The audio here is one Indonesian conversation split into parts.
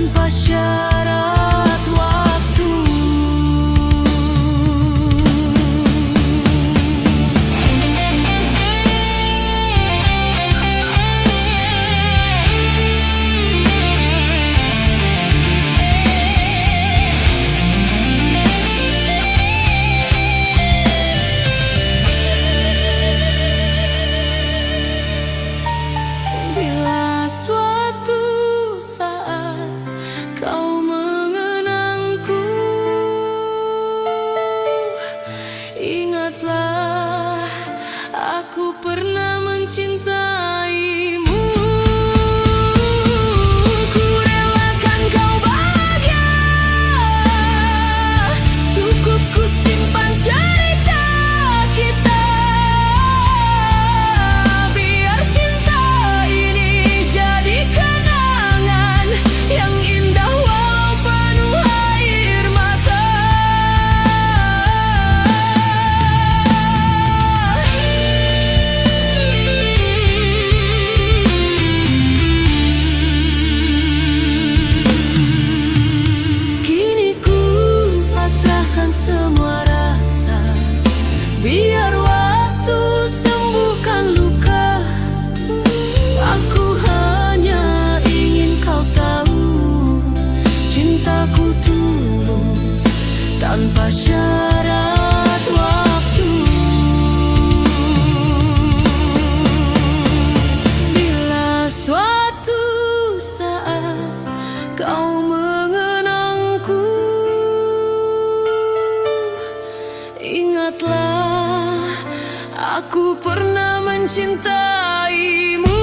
tanpa syarat waktu. Bila suatu saat kau mengenangku, ingatlah aku pernah mencintaimu. Ku relakan kau bahagia, cukup ku simpan cerita kita. Biar cinta ini jadi kenangan yang indah walau penuh air mata. Kini ku pasrahkan semua rasa, biar waktu sembuhkan luka. Aku hanya ingin kau tahu, cintaku tulus tanpa syarat waktu. Bila suatu saat kau mengenangku, ingatlah aku pernah mencintaimu.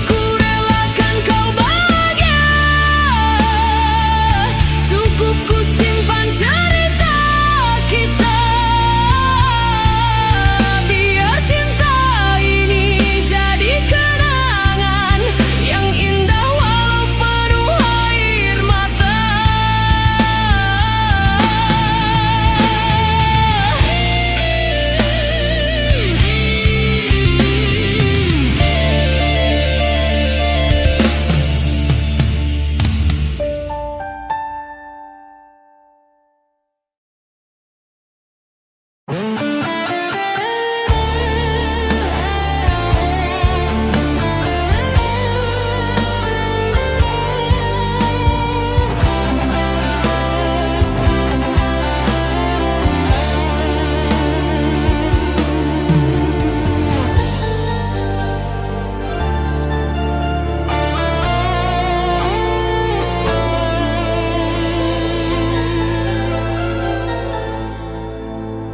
Ku relakan kau bahagia, cukup ku simpan cerita kita. Biar cinta ini jadi kenangan yang indah walau penuh air mata.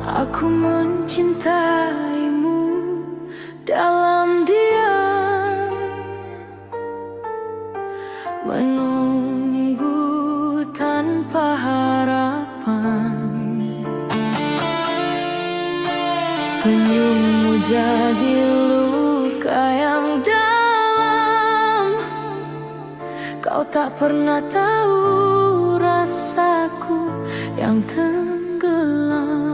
Aku mencintaimu dalam diam, menunggu tanpa harapan. Senyummu jadi luka yang dalam. Kau tak pernah tahu rasaku yang tenggelam.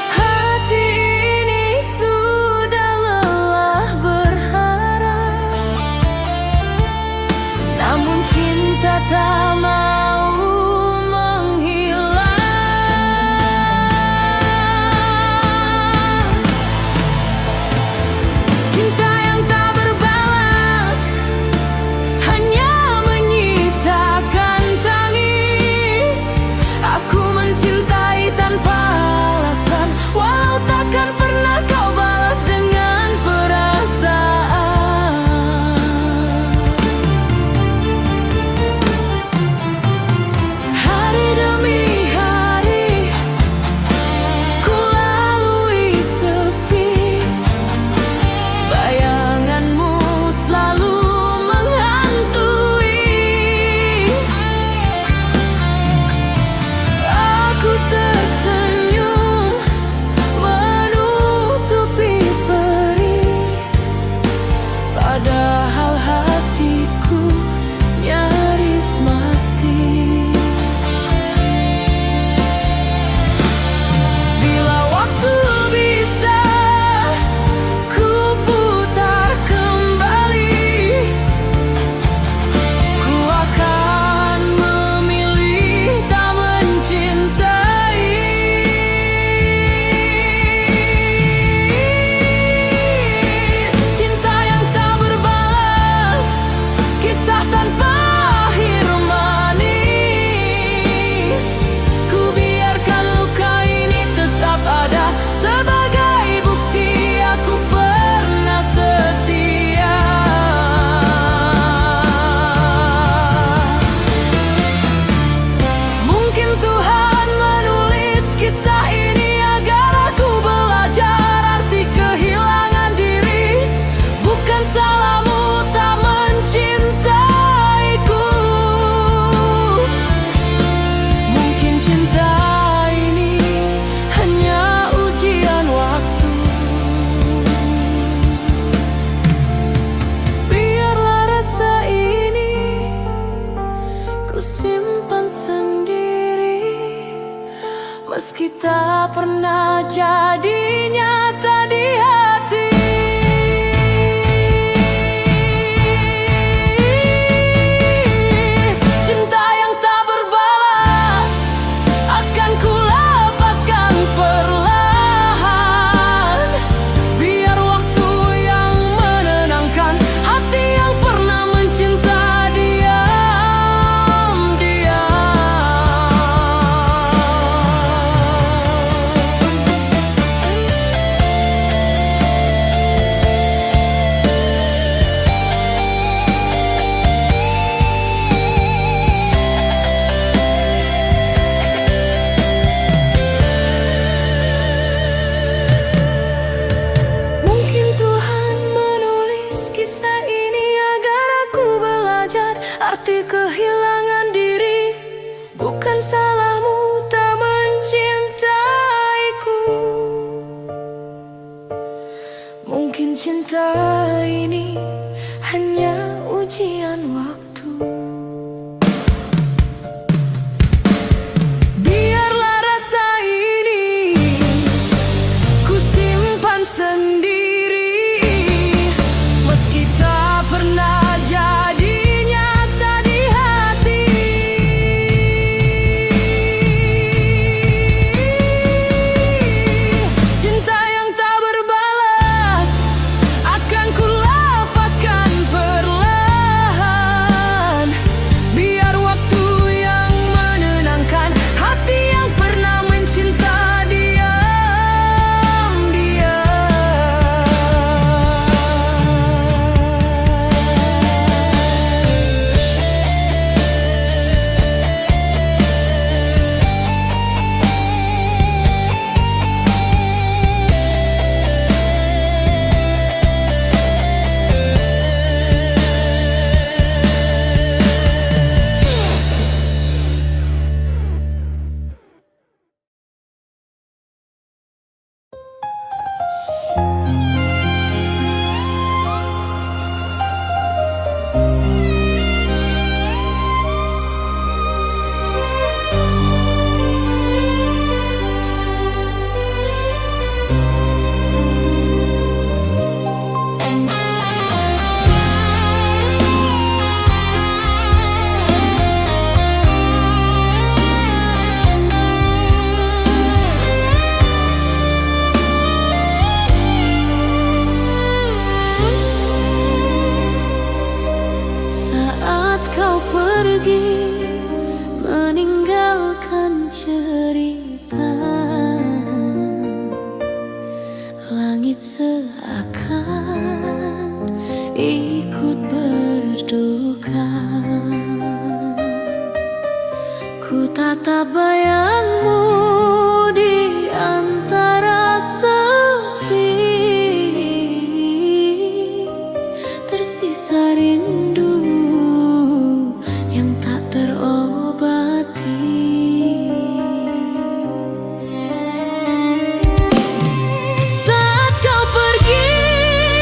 Hati ini sudah lelah berharap, namun cinta tak mau menghilang. Cinta yang tak berbalas hanya menyisakan tangis. Mungkin cinta ini hanya ujian waktu. Biarlah rasa ini ku simpan sendiri, meski tak pernah jadi nyata di hati. Cinta yang tak berbalas akan ku lepaskan perlahan. Biar waktu yang menenangkan hati yang pernah mencinta kau pergi meninggalkan cerita. Langit seakan ikut berduka. Ku tatap bayangmu di antara sepi, tersisa rindu yang tak terobati. Saat kau pergi,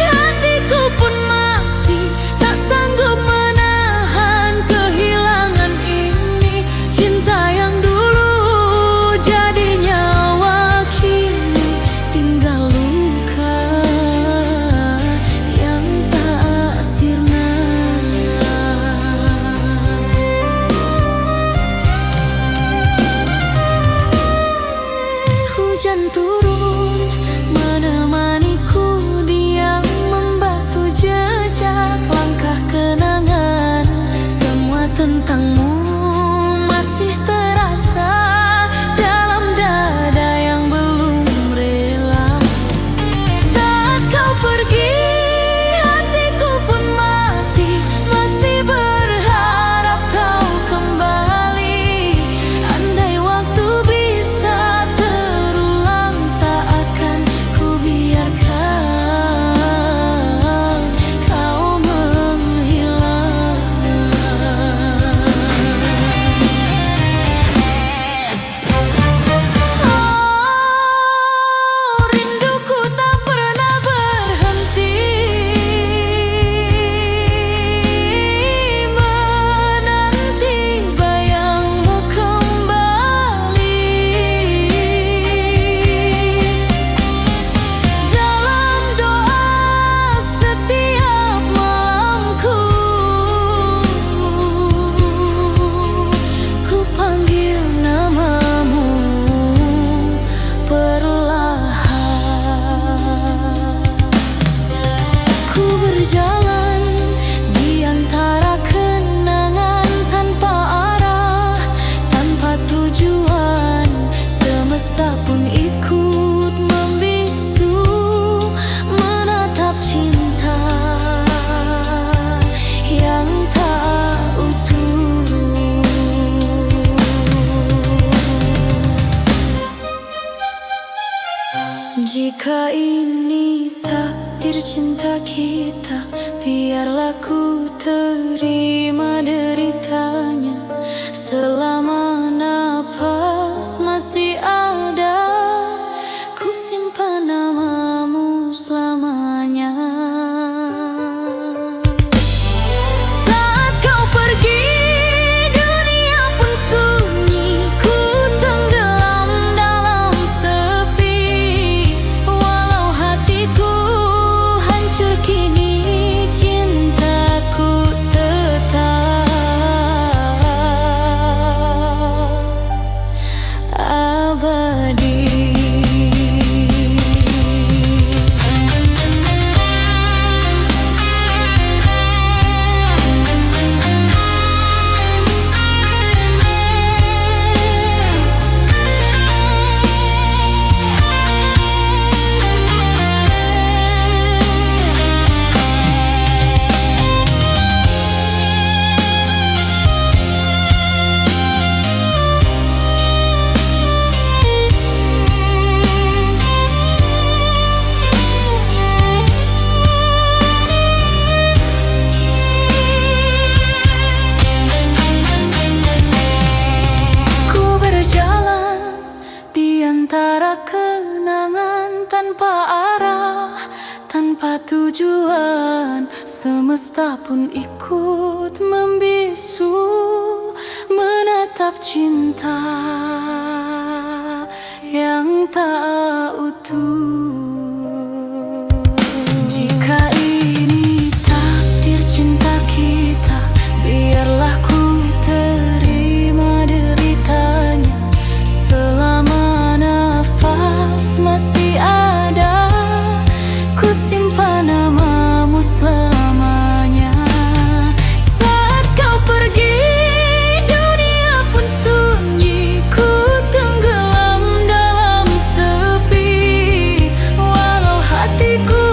hatiku pun mati, tak sanggup menahan kehilangan ini. Cinta yang dulu jadi nyawa, kini tinggal luka yang tak sirna. Hujan turun menemaniku, diam membasuh jejak langkah kenangan. Semua tentangmu masih terasa dalam dada yang belum rela. Saat kau pergi, hatiku pun mati, masih berharap kau kembali. Andai waktu bisa terulang, tak akan ku biarkan kau menghilang. Oh, rinduku tak pernah berhenti menanti bayangmu kembali. Dalam doa setiap malamku, ku panggil namamu perlahan. Ku berjalan di antara kenangan tanpa arah, tanpa tujuan. Semesta pun ikut membisu, menatap cinta yang tak utuh. Jika ini takdir cinta kita, biarlah ku terima deritanya. Selama nafas masih ada, ku simpan namamu selamanya. selamanya. Saat kau pergi, dunia pun sunyi, ku tenggelam dalam sepi. Walau hatiku hancur kini, cintaku tetap abadi. Antara kenangan tanpa arah, tanpa tujuan, semesta pun ikut membisu, menatap cinta yang tak utuh. Jika ini takdir cinta kita, biarlah ku terima deritanya. Selama masih ada, ku simpan namamu selamanya. Saat kau pergi, dunia pun sunyi, ku tenggelam dalam sepi. Walau hatiku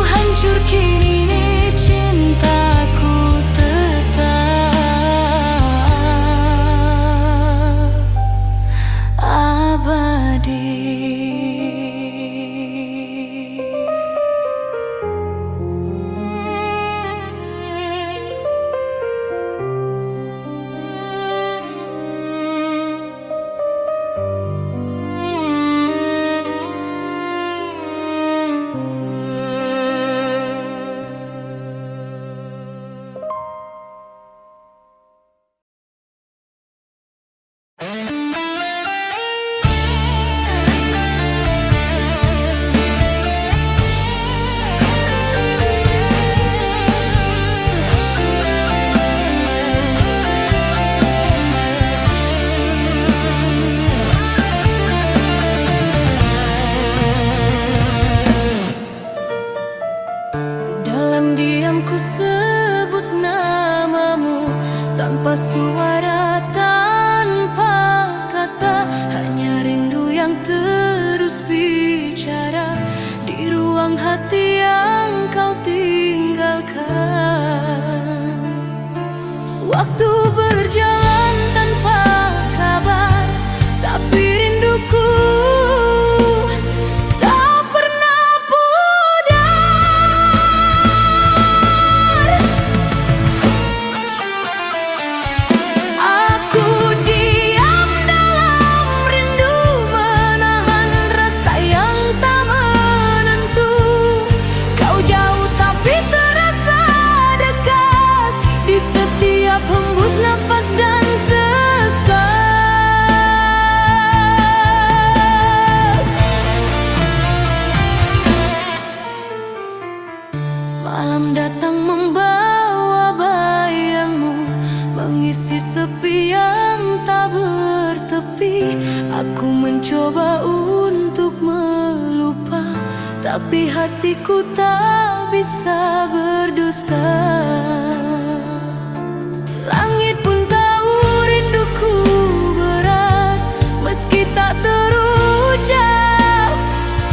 hancur kini, cintaku tetap abadi. Ku sebut namamu tanpa suara, tanpa kata, hanya rindu yang terus bicara di ruang hati yang kau tinggalkan. Waktu berjalan tanpa kabar, tapi rinduku hembus napas dan sesak. Malam datang membawa bayangmu, mengisi sepi yang tak bertepi. Aku mencoba untuk melupa, tapi hatiku tak bisa berdusta. Langit pun tahu rinduku berat, meski tak terucap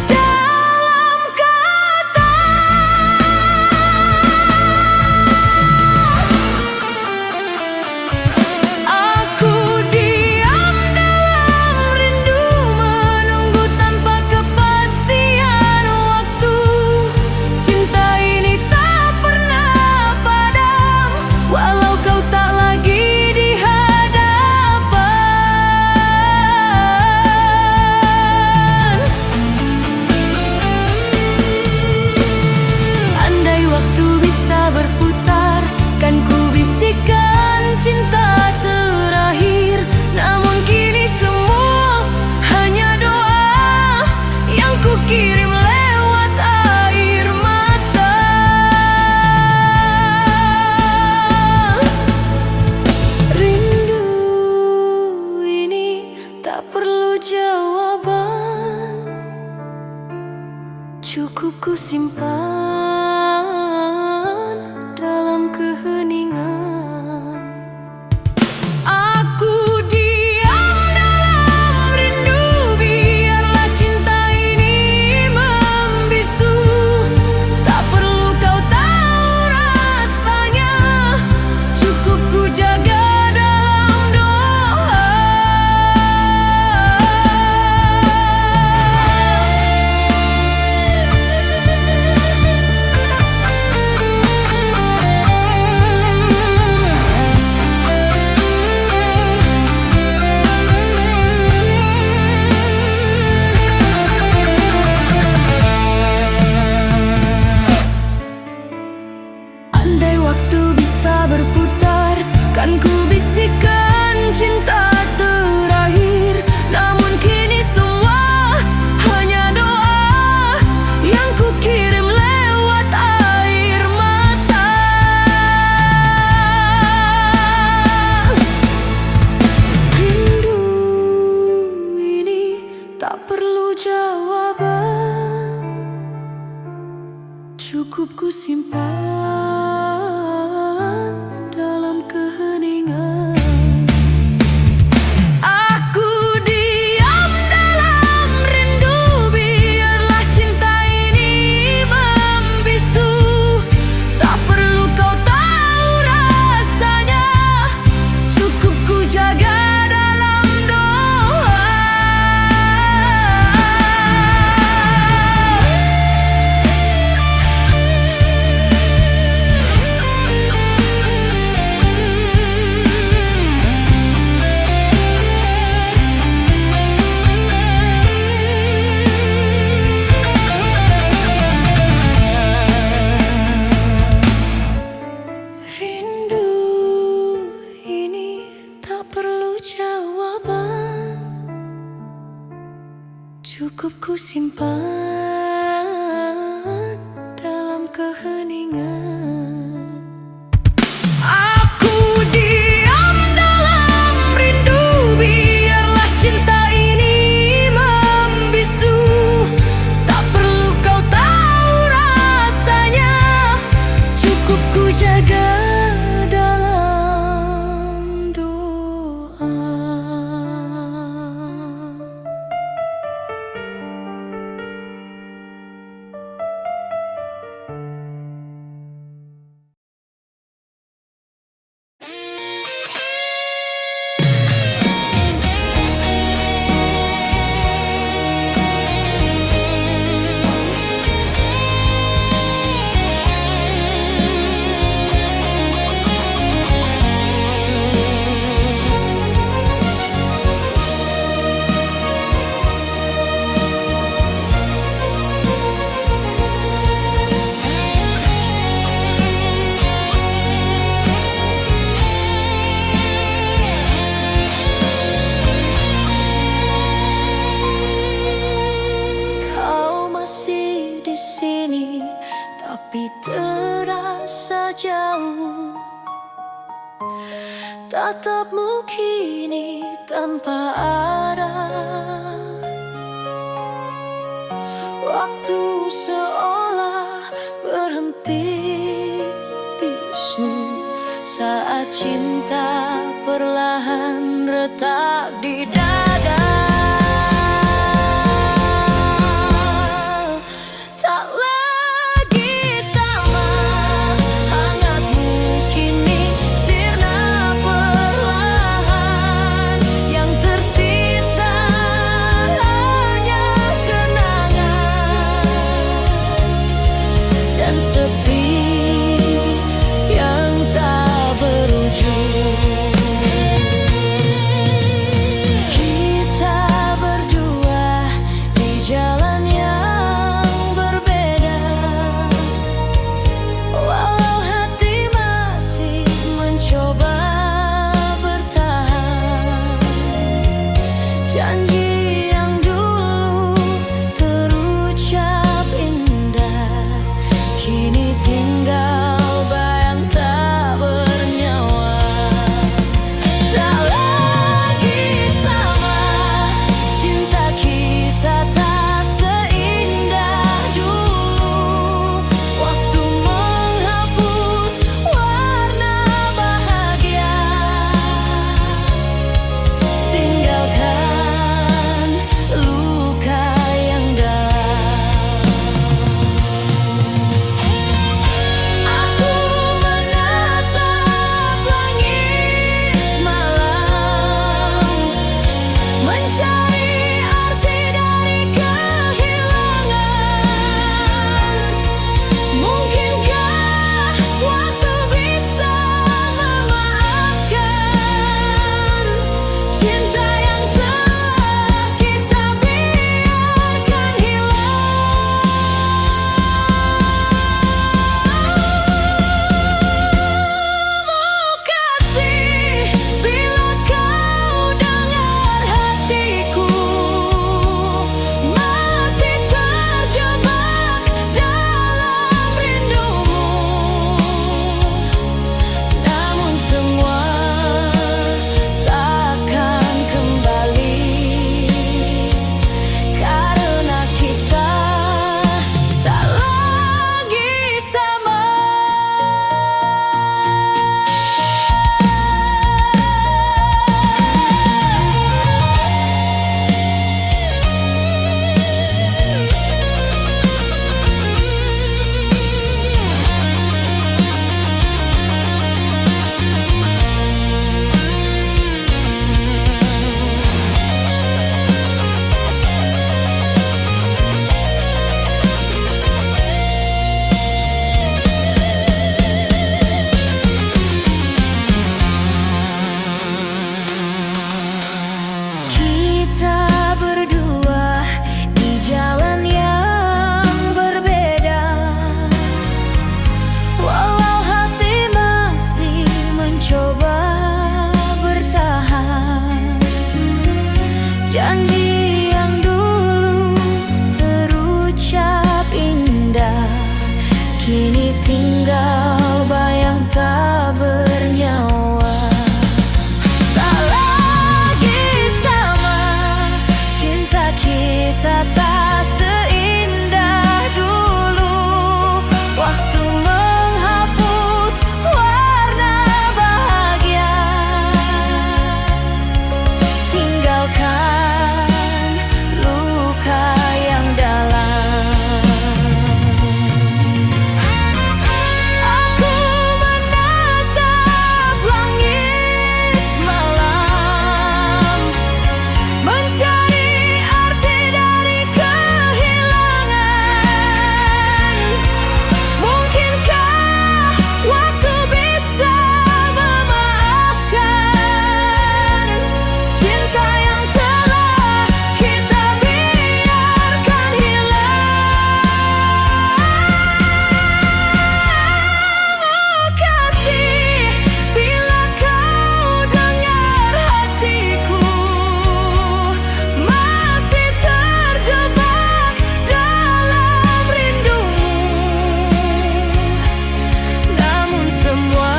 dalam kata. Aku diam dalam rindu, menunggu tanpa kepastian waktu. Cinta ini tak pernah padam, walau kau tak lagi di hadapan. simpan dalam keheningan. Aku diam dalam rindu, biarlah cinta ini membisu. Tak perlu kau tahu rasanya, cukup ku jaga dalam doa. Andai waktu bisa berputar, kan ku bisikkan cinta terakhir. Namun kini semua hanya doa yang ku kirim lewat air mata. Rindu ini tak perlu jawaban, cukup ku simpan dalam keheningan. Aku diam dalam rindu, biarlah cinta ini membisu. Tak perlu kau tahu rasanya, cukup ku jaga dalam doa. Rindu ini tak perlu jawaban, cukup ku simpan dalam keheningan. Aku diam dalam rindu, biarlah cinta ini membisu. Tak perlu kau tahu rasanya, cukup ku jaga dalam doa. Kau masih di sini, tapi terasa jauh. Tatapmu kini tanpa arah, waktu seolah berhenti bisu saat cinta perlahan retak di dada. Tak lagi sama hangatmu kini sirna perlahan. Yang tersisa hanya kenangan dan sepi yang tak berujung. Kita berdua di jalan yang berbeda, walau hati masih mencoba bertahan. Janji yang dulu terucap indah kini Kini tinggal bayang tak bernyawa. Tak lagi sama, cinta kita tak seindah dulu. Waktu menghapus warna bahagia, tinggalkan luka yang dalam. Aku menatap langit malam, mencari arti dari kehilangan. Mungkinkah waktu bisa memaafkan cinta yang telah kita biarkan hilang? Oh kasih, bila kau dengar hatiku masih terjebak dalam rindumu, namun semua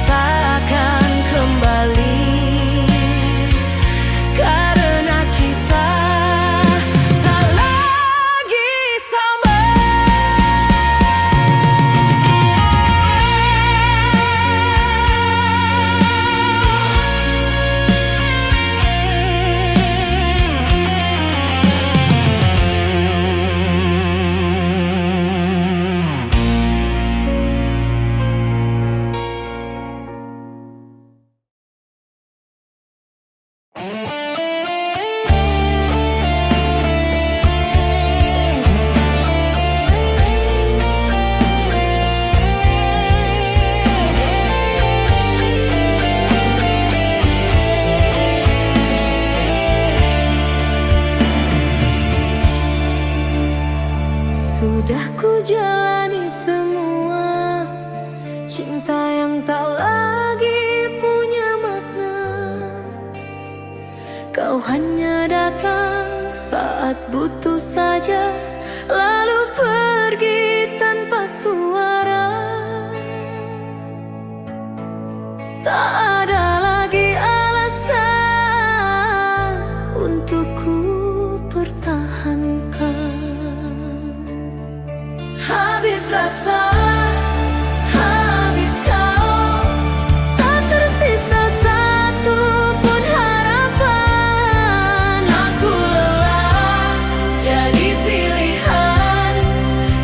takkan kembali karena kita tak lagi sama. Sudah ku jalani semua, cinta yang tak lagi punya makna. Kau hanya datang saat butuh saja, lalu pergi tanpa suara. Tak ada lagi alasan untuk ku pertahankan. Habis rasa, habis kau, tak tersisa satu pun harapan. Aku lelah jadi pilihan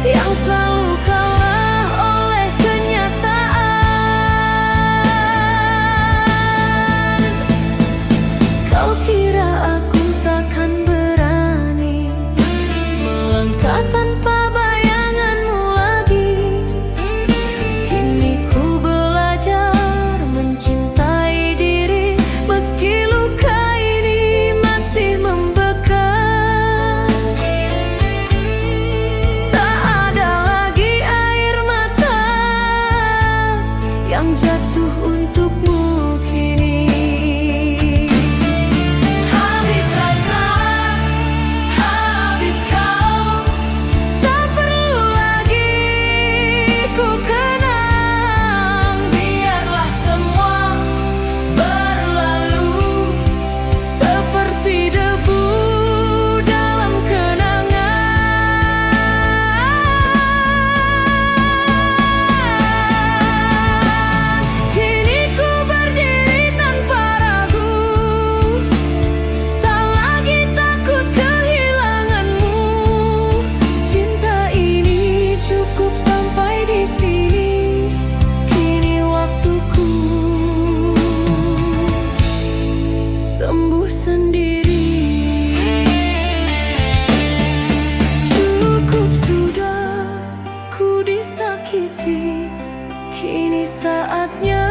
yang selalu kalah oleh kenyataan. Kau kira aku takkan berani melangkah tanpa yang jatuh untukmu kini. Habis rasa, habis kau, tak perlu lagi ku kenang. Biarlah semua berlalu seperti debu dalam kenangan. Sembuh sendiri. Cukup sudah ku disakiti, kini saatnya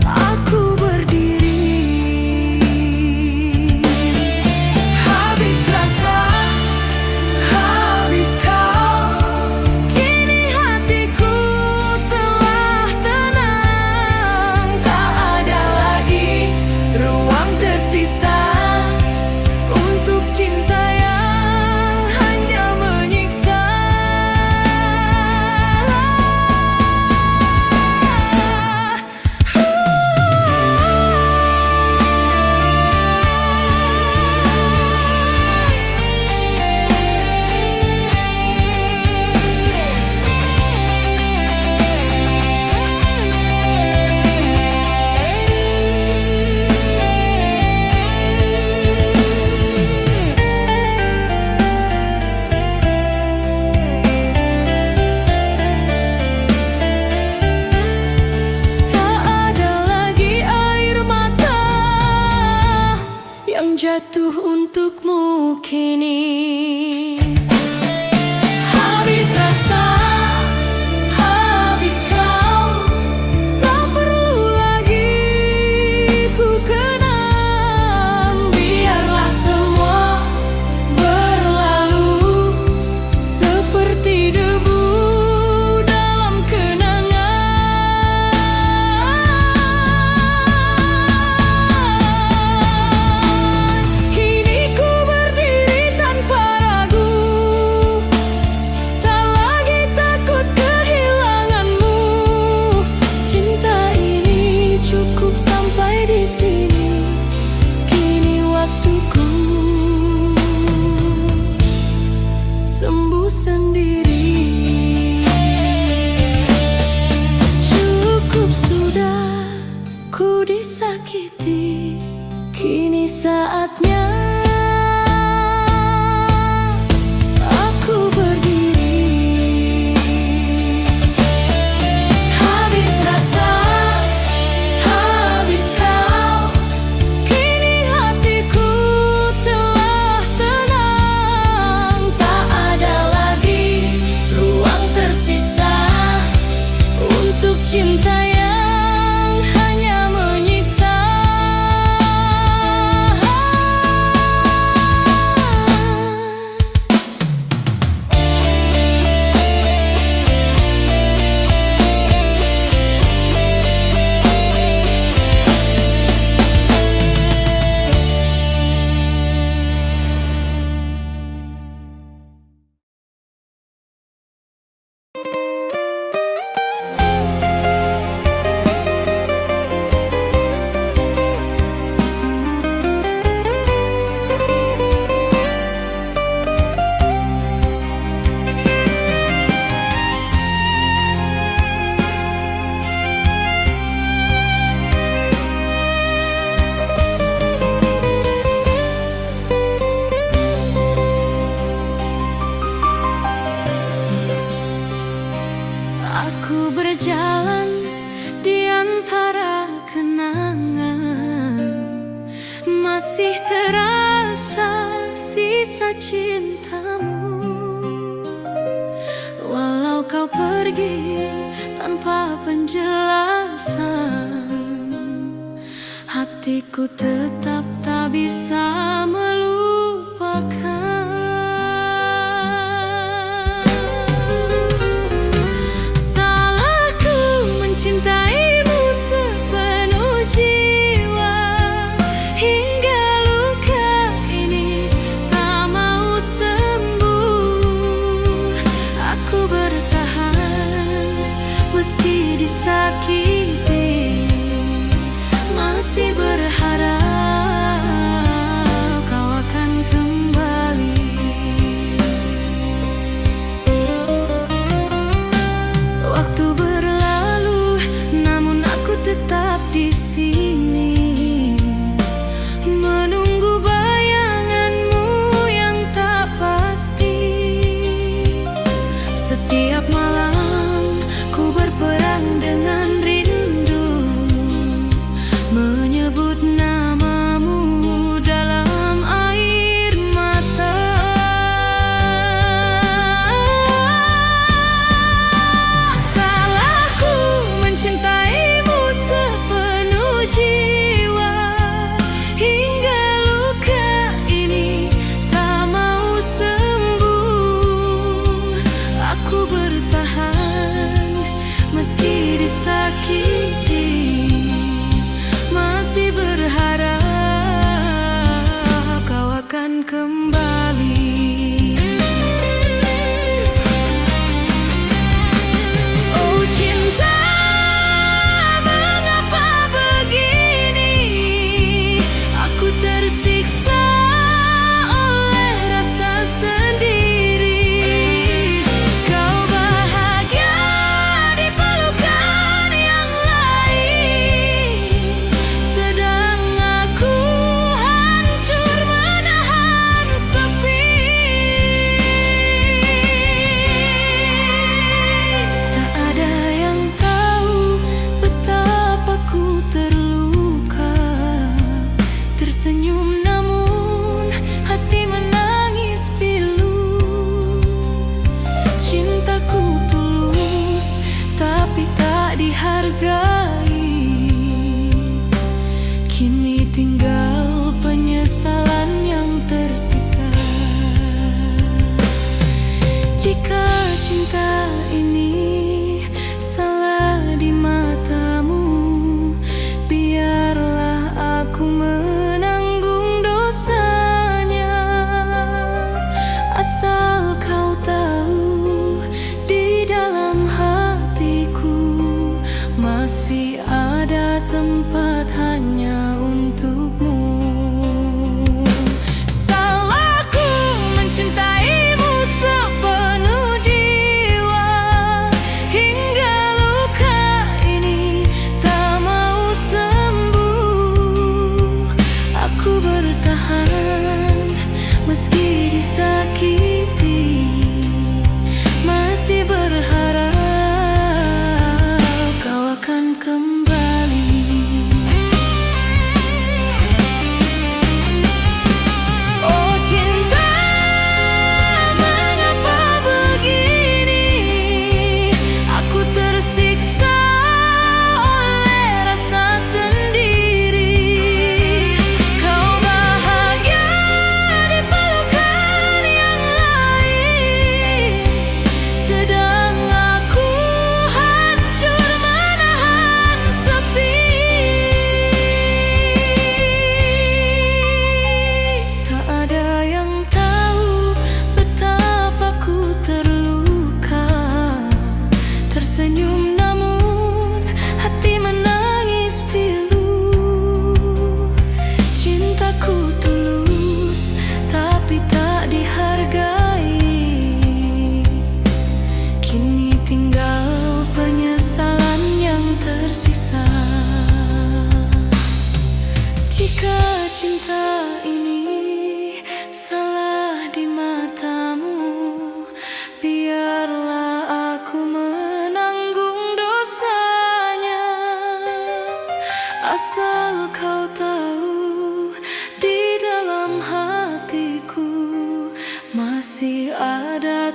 aku berdiri. Habis rasa, habis kau, kini hatiku telah tenang. Tak ada lagi ruang tersisa untuk cinta yang hanya kisah cintamu. Walau kau pergi tanpa penjelasan, hatiku tetap tak bisa melupakan. Salahku mencintaimu sepenuh jiwa, hingga luka ini tak mau sembuh. Aku bertahan meski disakiti, masih berharap kau akan kembali. Waktu berlalu, namun aku tetap di sini, menunggu bayanganmu yang tak pasti. Setiap malam ku berperang dengan rindu, menyebut namamu dalam air mata. Salahku mencintaimu sepenuh jiwa, hingga luka ini tak mau sembuh. Aku bertahan meski disakiti, masih berharap kau akan kembali. Oh cinta, mengapa begini? Aku tersiksa oleh rasa sendiri. Kau bahagia di pelukan yang lain, sedang aku hancur menahan sepi. Tak ada yang tahu betapa ku terluka, tersenyum namun hati menangis pilu. Cintaku tulus tapi tak dihargai, kini tinggal penyesalan yang tersisa. Jika cinta ini salah di matamu, biarlah aku menanggung dosanya. Asal kau tahu, di dalam hatiku masih ada tempat hanya untukmu. Salahku mencintaimu sepenuh jiwa,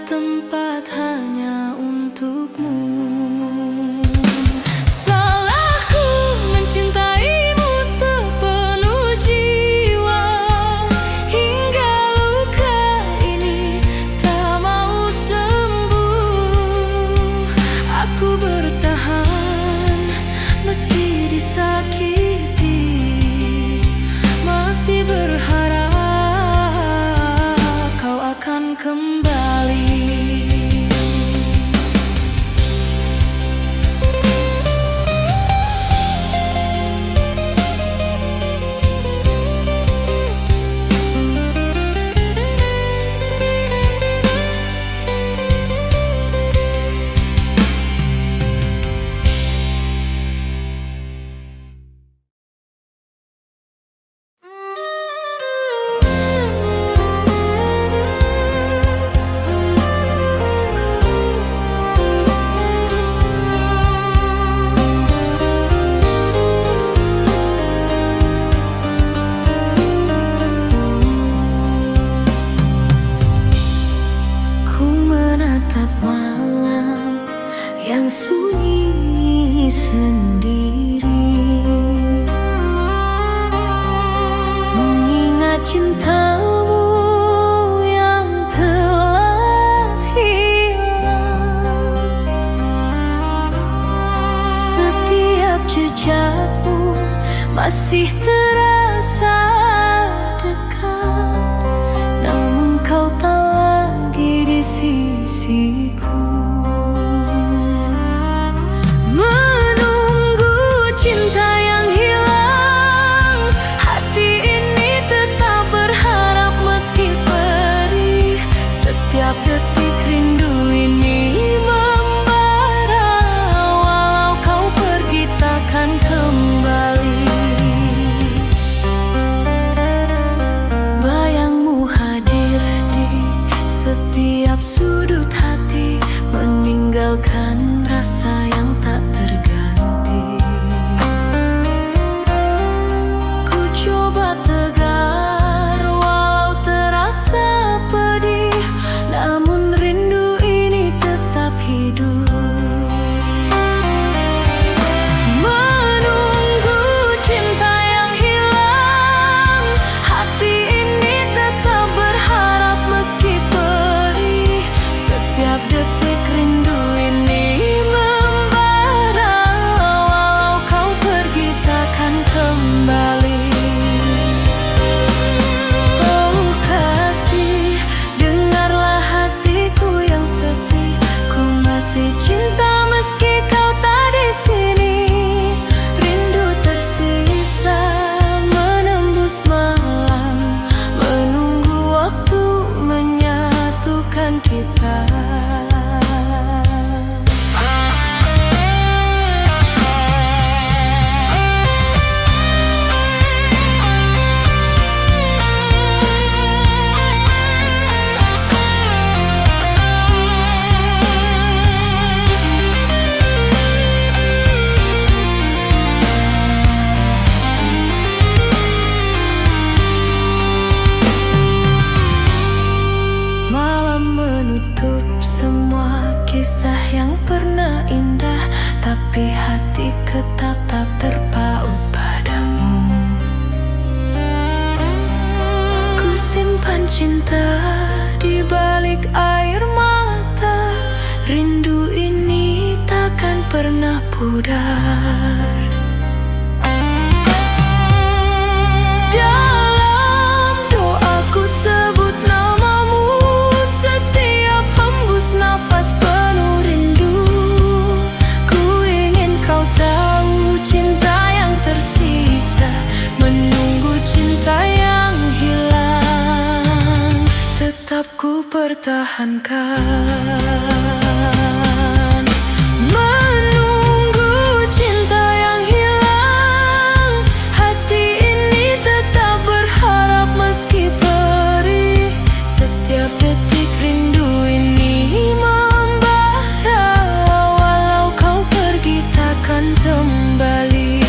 tempat hanya untukmu. Salahku mencintaimu sepenuh jiwa, hingga luka ini tak mau sembuh. Aku bertahan meski disakiti, masih berharap kau akan kembali. Malam yang sunyi sendiri, mengingat cintamu yang telah hilang. Setiap jejakmu masih terasa dekat, namun kau tak lagi di sisiku. Menunggu cinta yang hilang, hati ini tetap berharap meski perih. Setiap detik rindu ini membara, walau kau pergi takkan kembali. Bayangmu hadir di setiap sudut hati, meninggalkan rasa yang tak terganti. Ku coba tegar walau terasa pedih, namun rindu ini tetap hidup. Menunggu cinta yang hilang, hati ini tetap berharap meski perih. Setiap detik rindu ini membara, walau kau pergi takkan kembali. Oh kasih, dengarlah hatiku yang sepi. Ku masih cinta meski kau tak di sini. Rindu tersisa menembus malam, menunggu waktu menyatukan kita. Malam menutup semua kisah yang pernah indah, tapi hati tetap terpaut padamu. Ku simpan cinta di balik air mata, rindu ini takkan pernah pudar. Dalam doaku sebut namamu, setiap hembus nafas penuh rindu. Ku ingin kau tahu cinta yang tersisa, menunggu cinta yang hilang, tetap ku pertahankan. Menunggu cinta yang hilang, hati ini tetap berharap meski perih. Setiap detik rindu ini membara, walau kau pergi takkan kembali.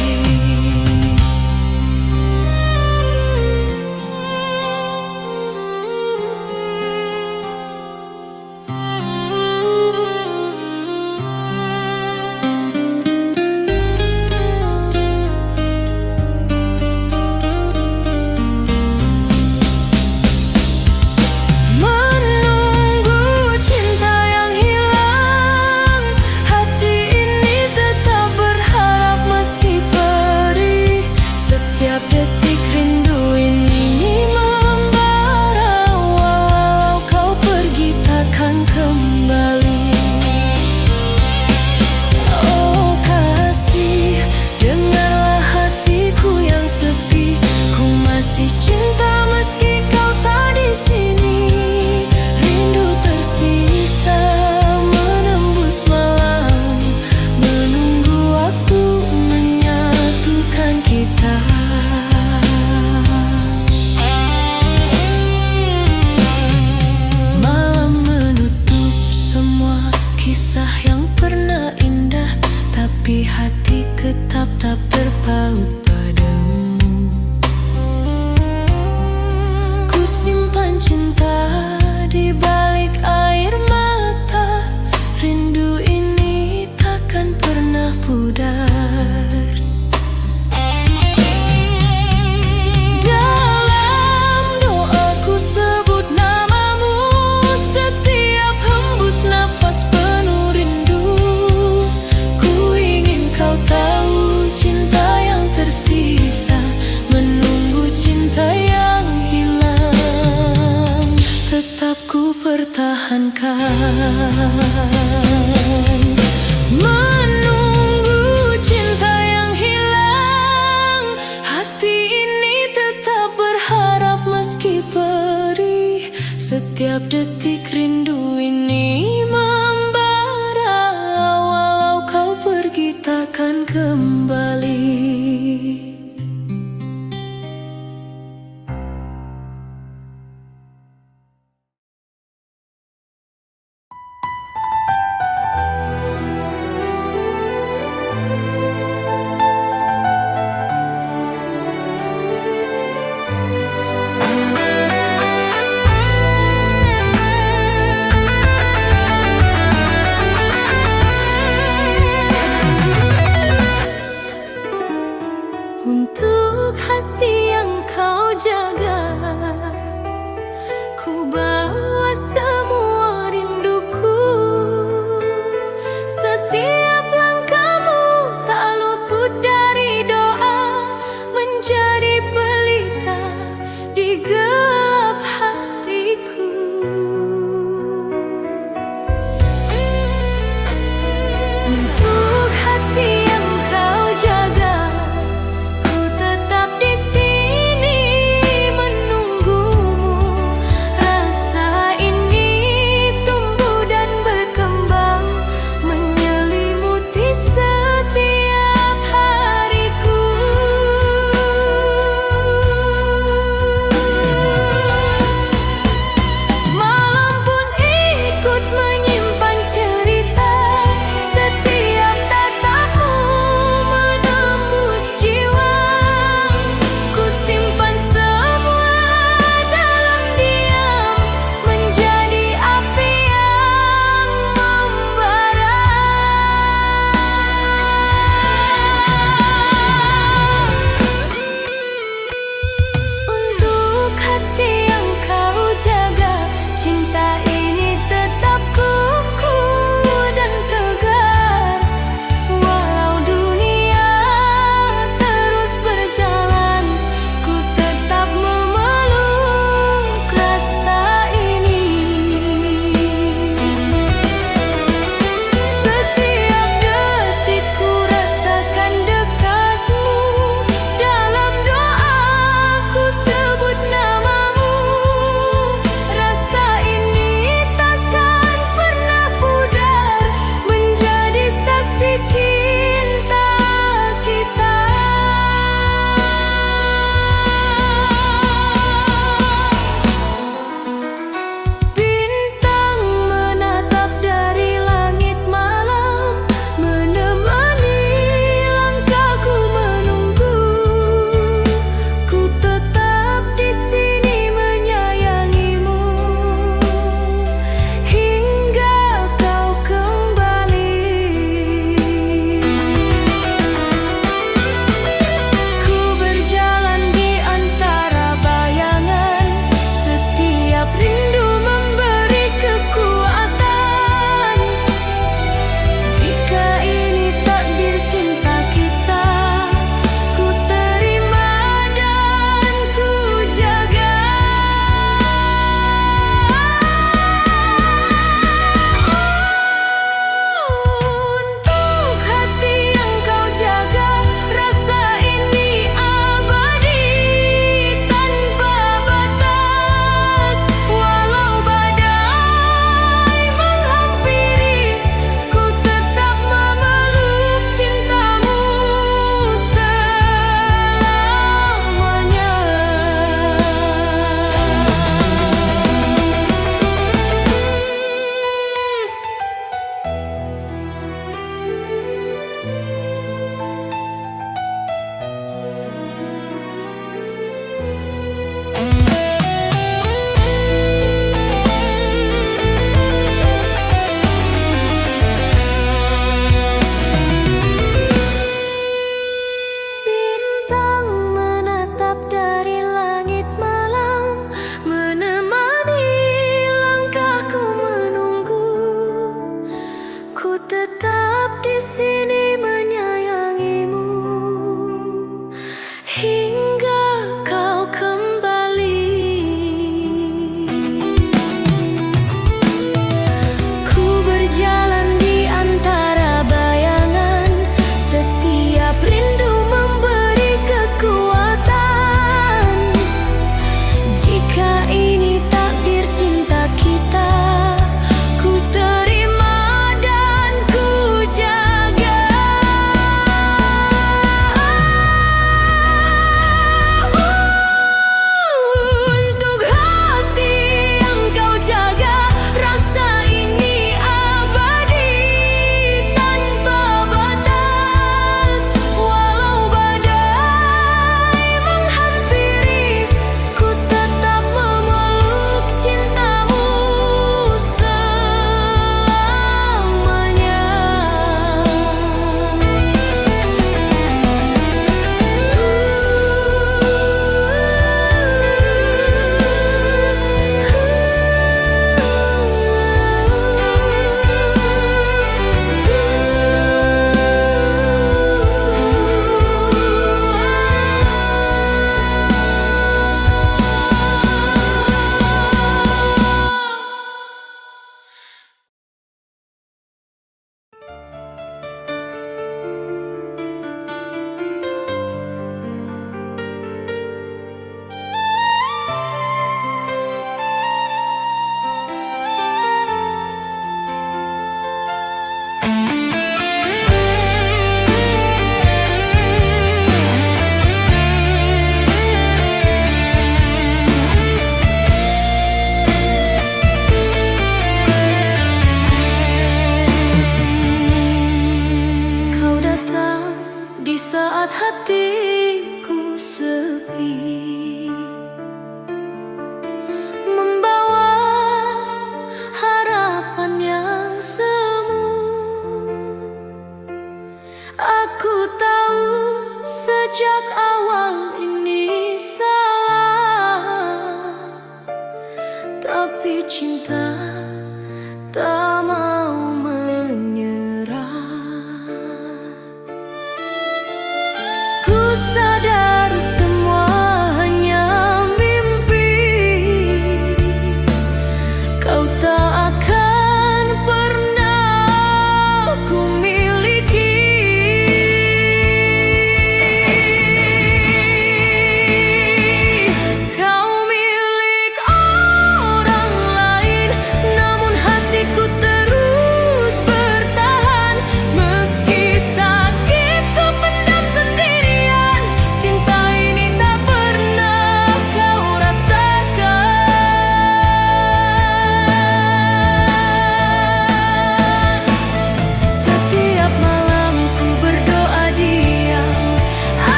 Menunggu cinta yang hilang, hati ini tetap berharap meski perih. Setiap detik rindu ini membara, walau kau pergi takkan kembali.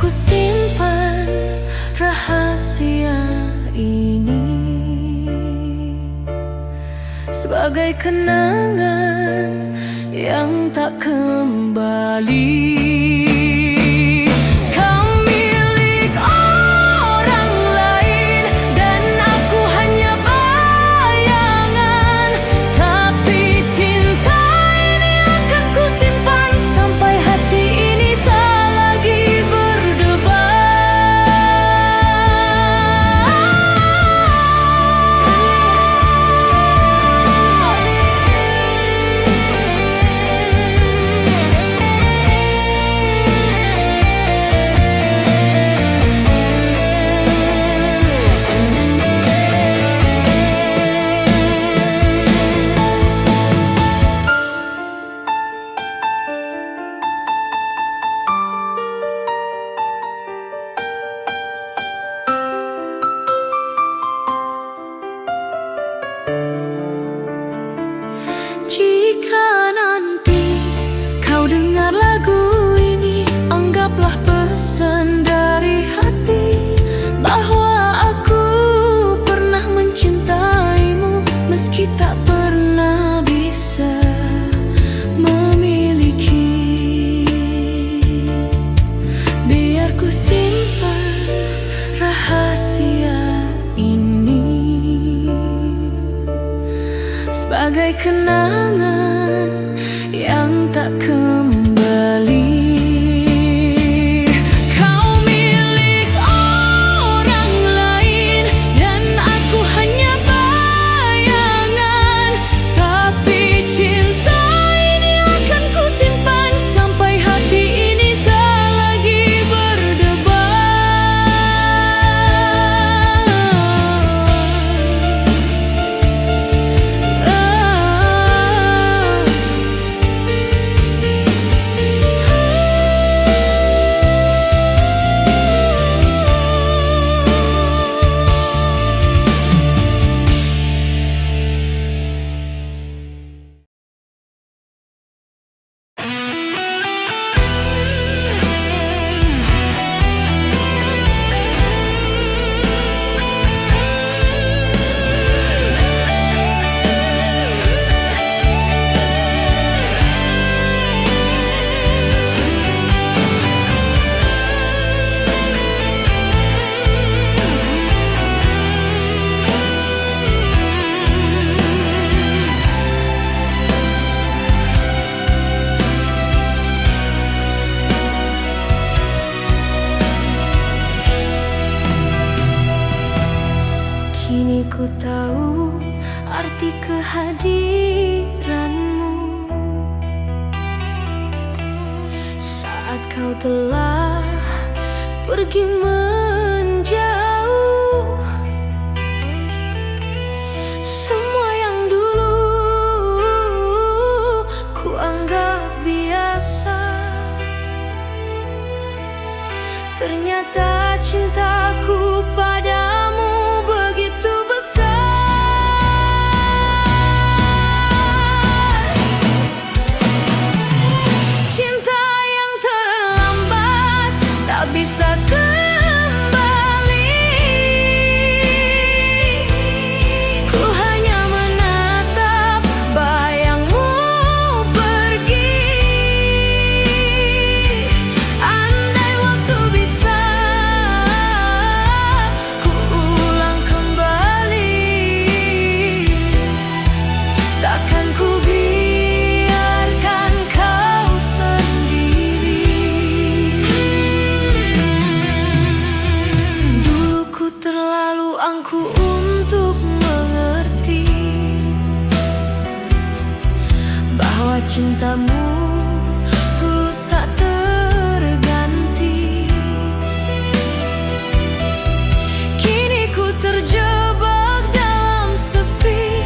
simpan rahasia ini sebagai kenangan yang tak kembali. Kau milik orang lain dan aku hanya bayangan, tapi cinta ini akan ku simpan sampai hati ini tak lagi berdebar. Jika nanti kau dengar lagu ini, anggaplah pesan dari hati bahwa aku pernah mencintaimu meski tak pernah bisa memiliki. Biar ku simpan rahasia ini sebagai kenangan yang tak kembali. Kau milik orang lain dan aku hanya bayangan, tapi cinta ini akan ku simpan sampai hati ini tak lagi berdebar. Kini ku tahu arti kehadiranmu saat kau telah pergi menjauh. Semua yang dulu ku anggap biasa, ternyata cintaku padamu begitu besar. Cinta yang terlambat tak bisa kembali. Ku hanya menatap bayangmu pergi. Andai waktu bisa ku ulang kembali, takkan ku biarkan kau sendiri. Dulu ku terlalu angkuh untuk mengerti bahwa cintamu tulus tak terganti. Kini ku terjebak dalam sepi,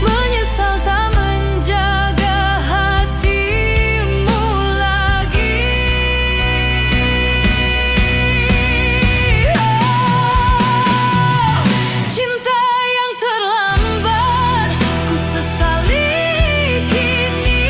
menyesal tak menjaga hatimu lagi. Cinta yang terlambat ku sesali kini.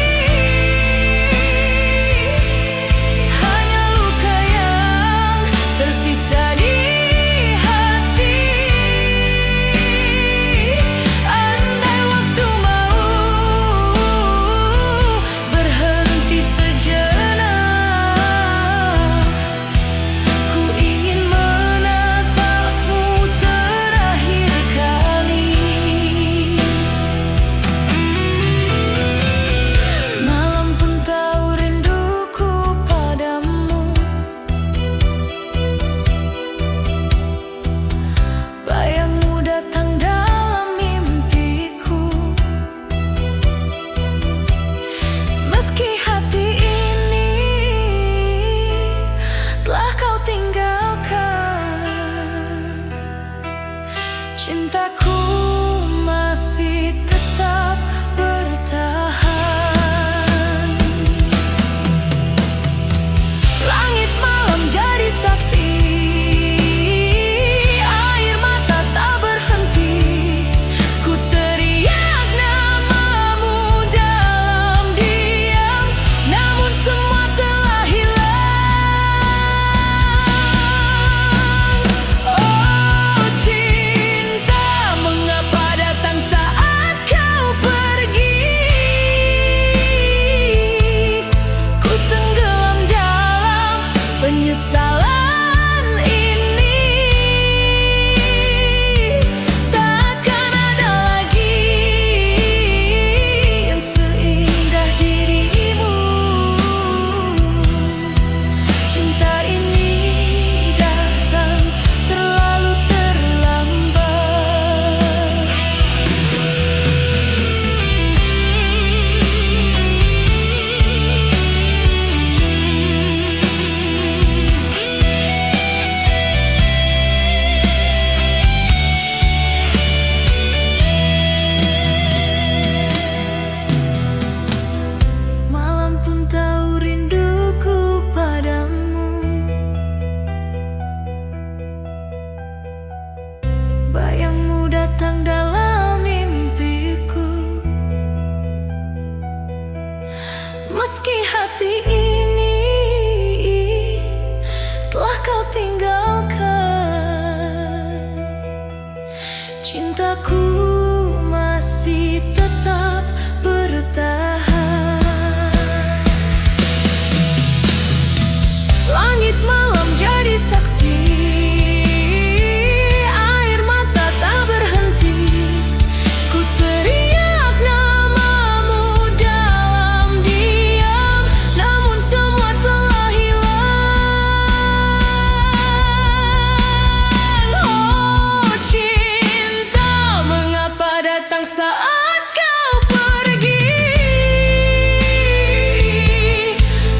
saat kau pergi.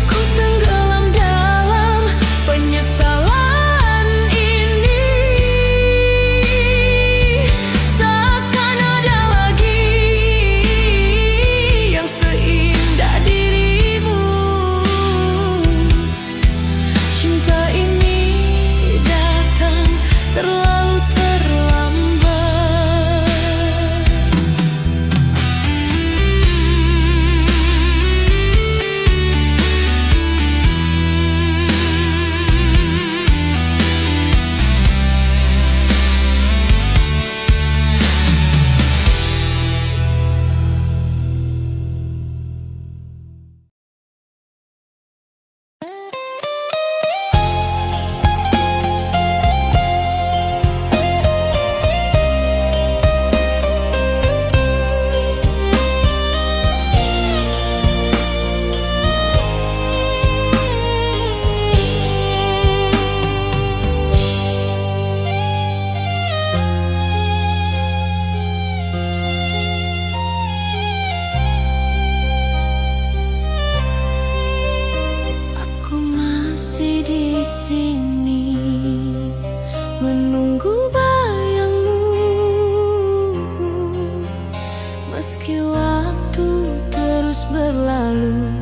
Ku tenggelam dalam penyesalan ini. Takkan ada lagi yang seindah dirimu. Cinta ini datang terlalu terlambat. Aku masih di sini menunggu bayangmu. Meski waktu terus berlalu,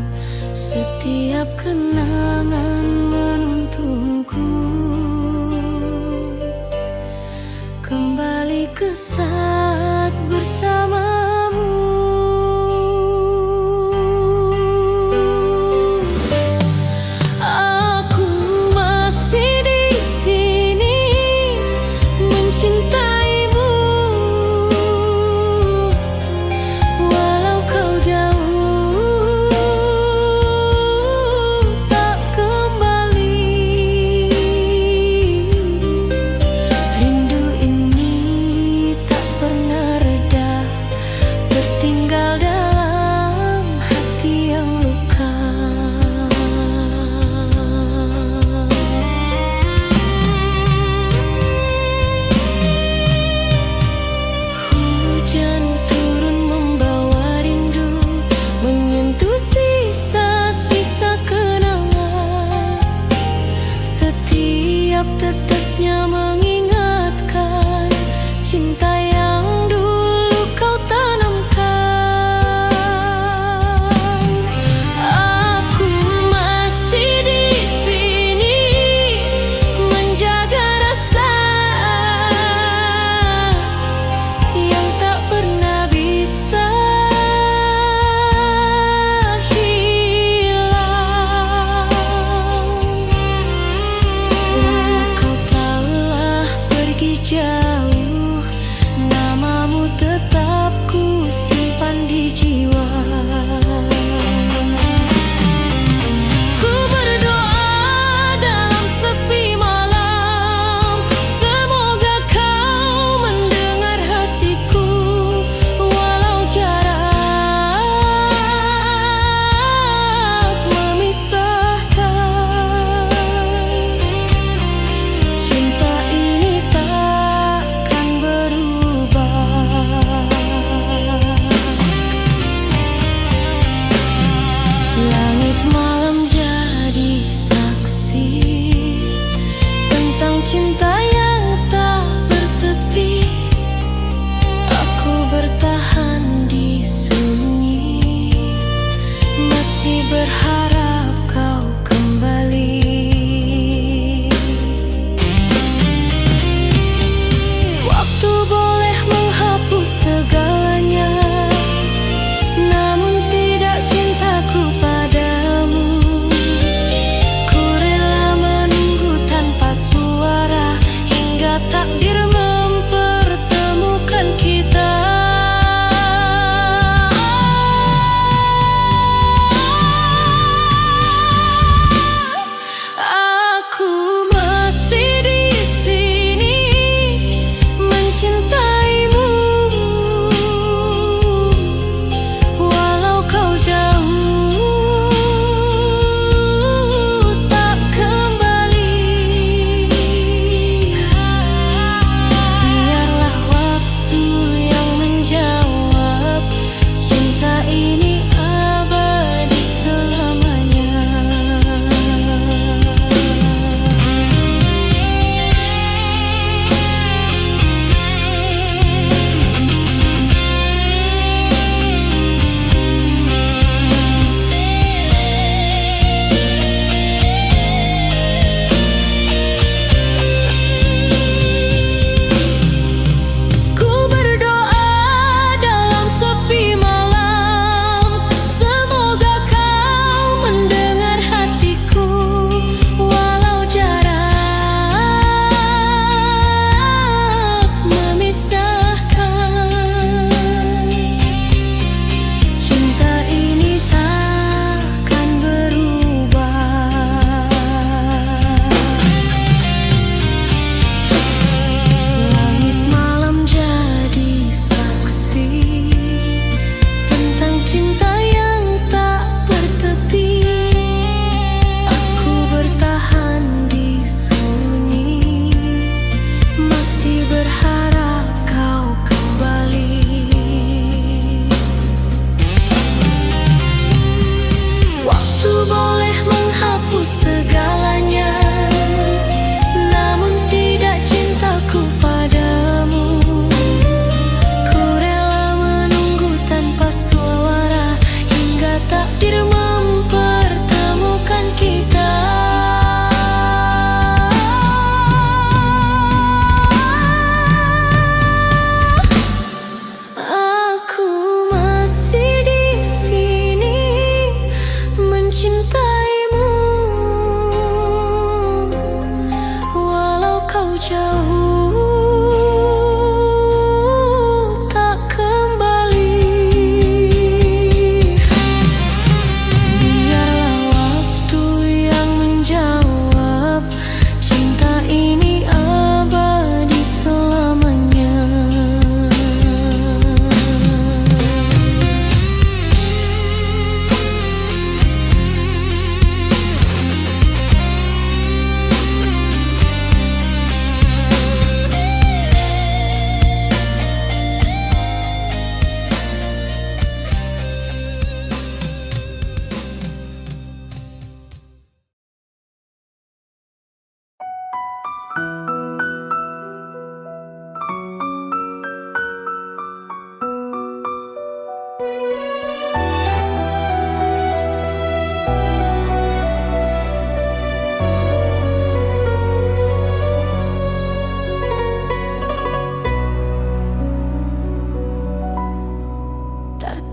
setiap kenangan menuntunku kembali ke saat bersamamu. Aku masih di sini mencintaimu, walau kau jauh tak kembali. Rindu ini tak pernah reda, tertinggal dalam hati yang luka. Hujan turun membawa rindu, menyentuh sisa-sisa kenangan. Setiap tetesnya mengingatkan cinta yang dulu kau tanamkan. Aku masih di sini menjaga rasa yang tak pernah bisa hilang. Walau kau telah pergi jauh, namamu tetap ku simpan di jiwa. Ku berdoa dalam sepi malam, semoga kau mendengar hatiku. Walau jarak memisahkan, cinta ini takkan berubah.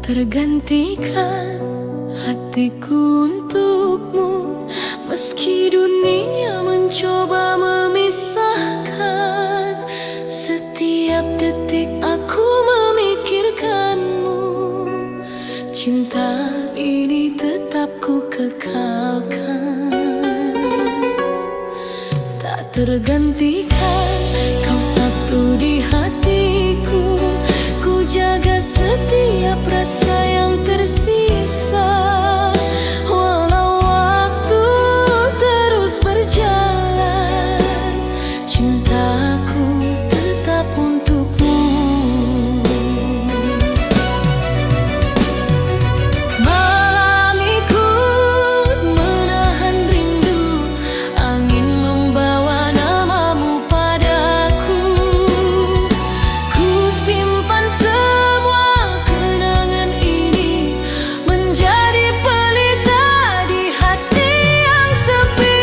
tergantikan hatiku untukmu, meski dunia mencoba memisahkan. Setiap detik aku memikirkanmu, cinta ini tetap ku kekalkan. Tak tergantikan, kau satu di hatiku. Ku jaga setiap rasa yang tersisa, walau waktu terus berjalan. Cintaku tetap untukmu. Malam ikut menahan rindu, angin membawa namamu padaku. Ku simpan semua kenangan ini, menjadi pelita di hati yang sepi.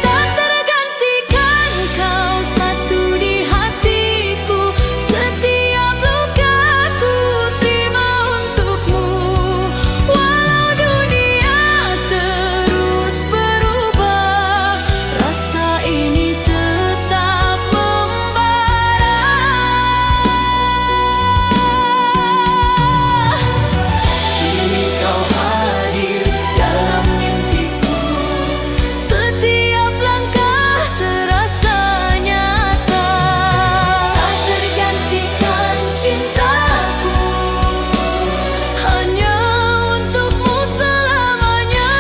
Tak tergantikan, kau satu di hatiku. Setiap lukaku terima untukmu, walau dunia terus berubah, rasa ini tetap membara. Kini kau hadir dalam mimpiku, setiap langkah terasa nyata. Tak tergantikan cintaku, hanya untukmu selamanya.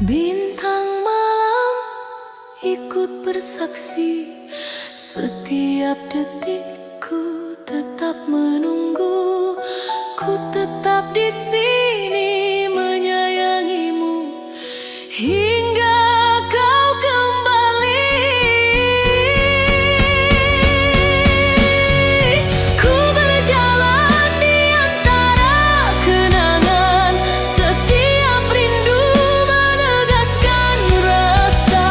Bintang malam ikut bersaksi, setiap detikku tetap menunggu. Ku tetap di sini menyayangimu hingga kau kembali. Ku berjalan di antara kenangan, setiap rindu menegaskan rasa.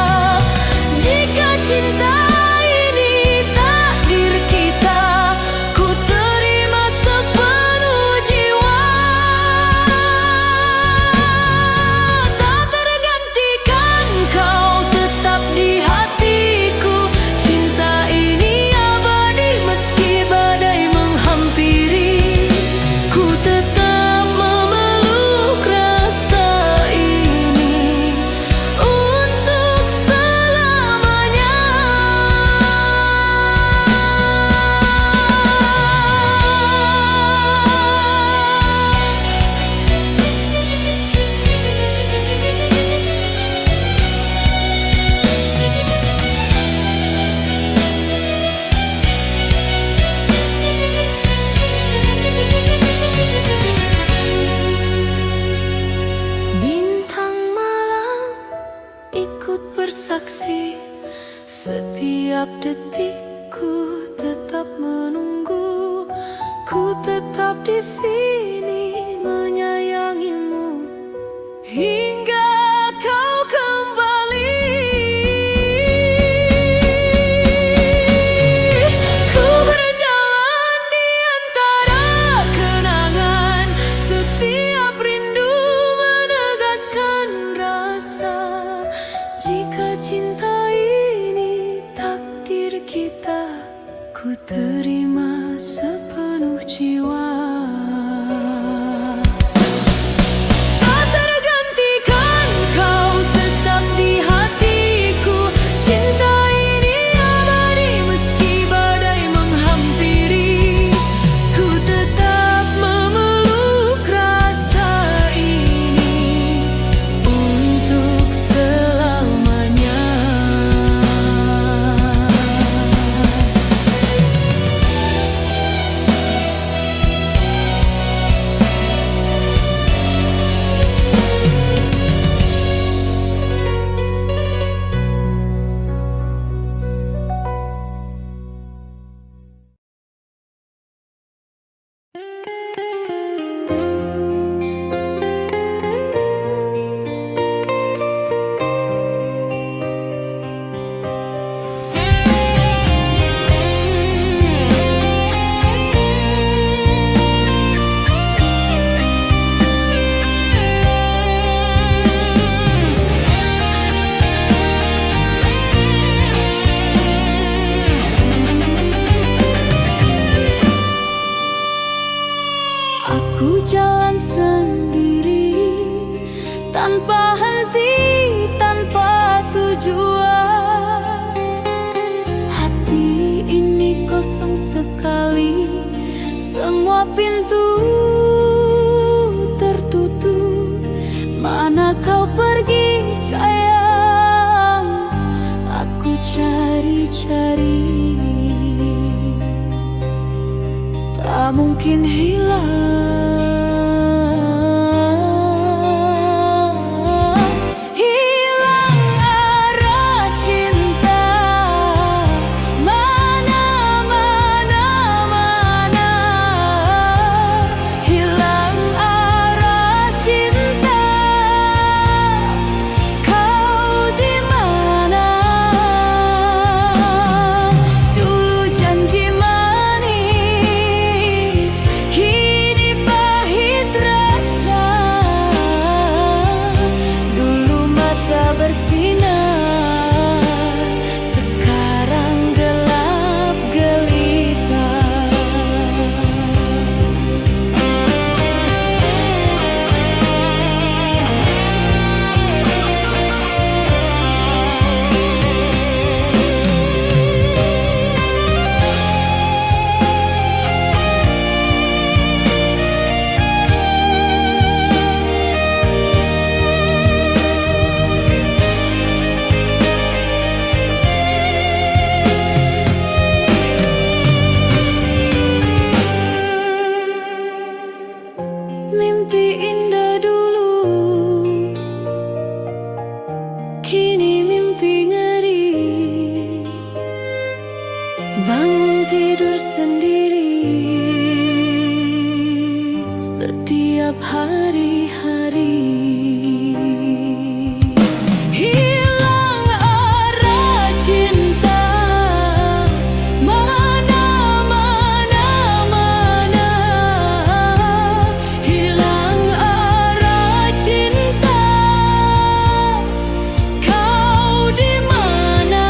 Jika cinta ini takdir kita, ku terima sepenuh jiwa. Tak tergantikan, kau tetap di hatiku. Cinta ini abadi meski badai menghampiri. Ku tetap memeluk rasa ini untuk selamanya. Bintang malam ikut bersaksi, setiap detikku tetap menunggu. Ku tetap di sini menyayangimu hingga kau kembali. Ku berjalan di antara kenangan, setiap rindu menegaskan rasa. Jika cinta ini takdir kita, ku terima sepenuh jiwa. Tak tergantikan, tanpa henti, tanpa tujuan. Hati ini kosong sekali, semua pintu tertutup. Mana kau pergi sayang, aku cari-cari, tak mungkin hilang. Mimpi indah dulu, kini mimpi ngeri. Bangun tidur sendiri setiap hari-hari. Hilang arah cinta, mana-mana. Hilang arah cinta, kau di mana?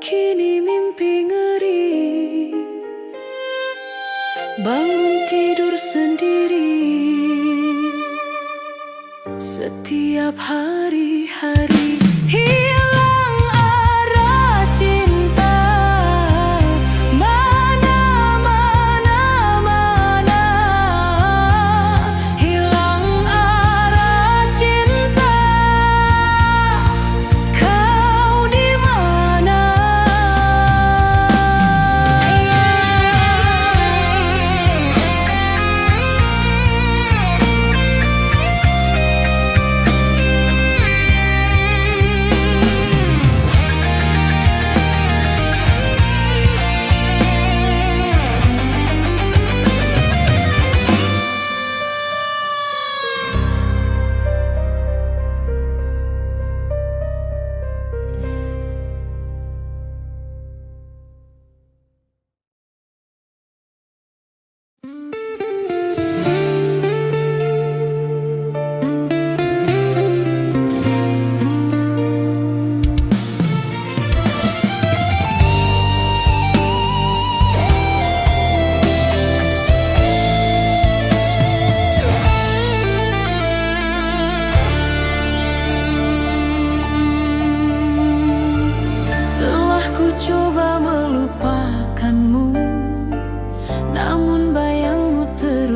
Kini mimpi ngeri, bangun tidur sendiri setiap hari-hari. Hilang arah cinta, mana-mana. Hilang arah cinta, kau di mana?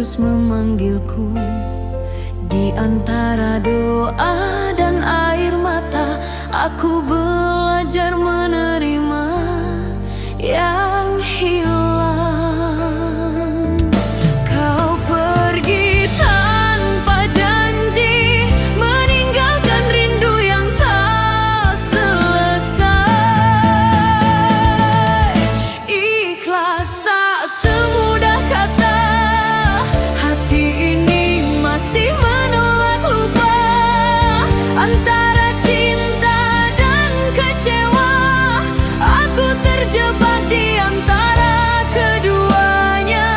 terus memanggilku. Di antara doa dan air mata, aku belajar menerima yang hilang. Kau pergi tanpa janji, meninggalkan rindu yang tak selesai. Ikhlas tak semudah kata, hati ini masih menolak lupa. Antara cinta dan kecewa, aku terjebak di antara keduanya.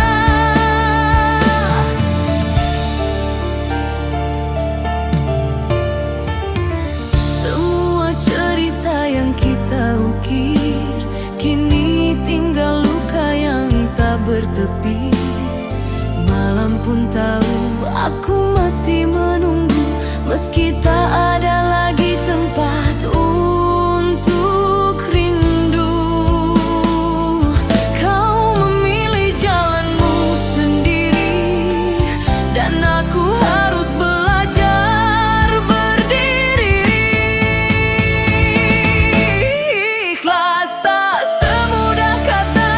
Semua cerita yang kita ukir kini tinggal luka yang tak bertepi. Malam pun tahu aku masih menunggu, meski tak ada lagi tempat untuk rindu. Kau memilih jalanmu sendiri, dan aku harus belajar berdiri. Ikhlas tak semudah kata,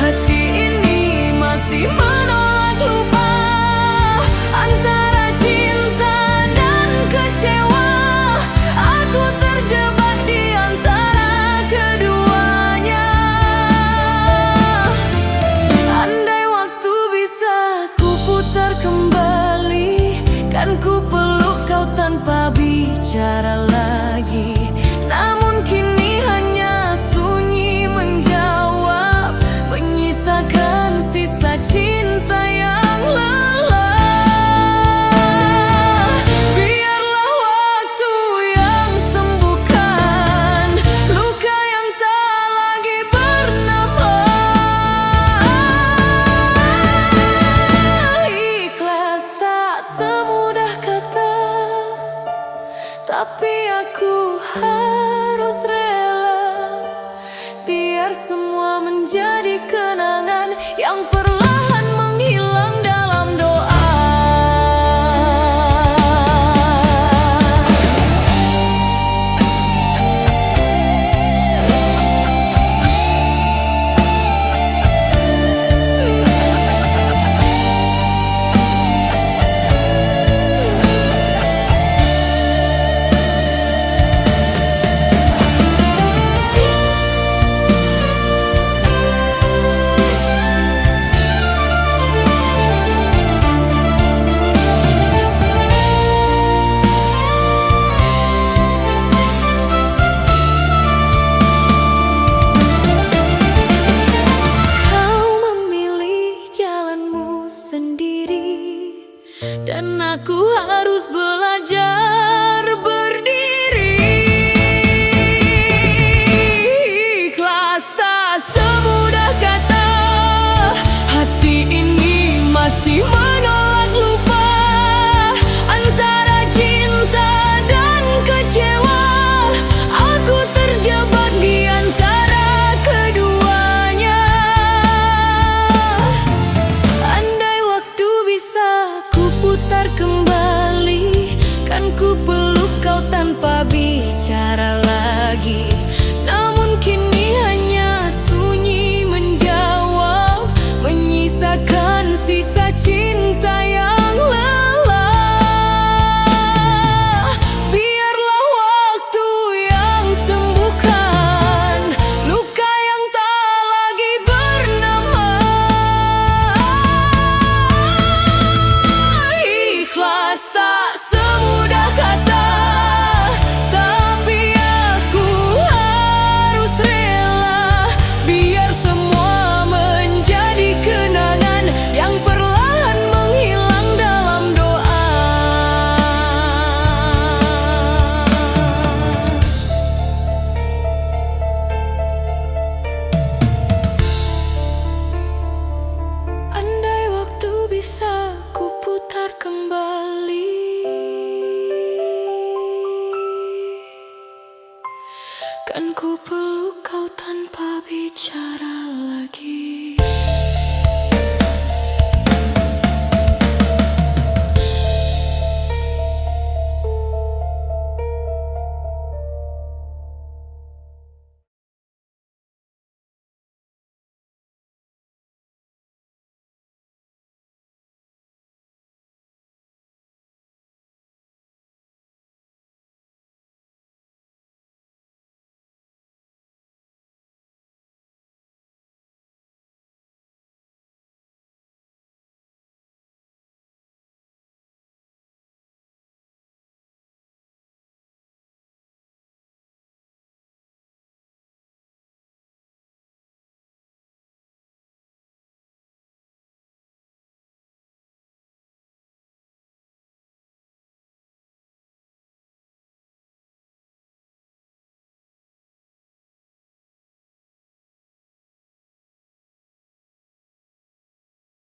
hati ini masih menolak lupa. Antara cinta dan kecewa, aku terjebak di antara keduanya. Andai waktu bisa ku putar kembali, kan ku peluk kau tanpa bicara lagi. Namun kini hanya sunyi menjawab, menyisakan sisa cinta yang lelah. Biarlah waktu yang sembuhkan luka yang tak lagi bernama. Ikhlas tak semudah kata, tapi aku harus rela, biar semua menjadi kenangan.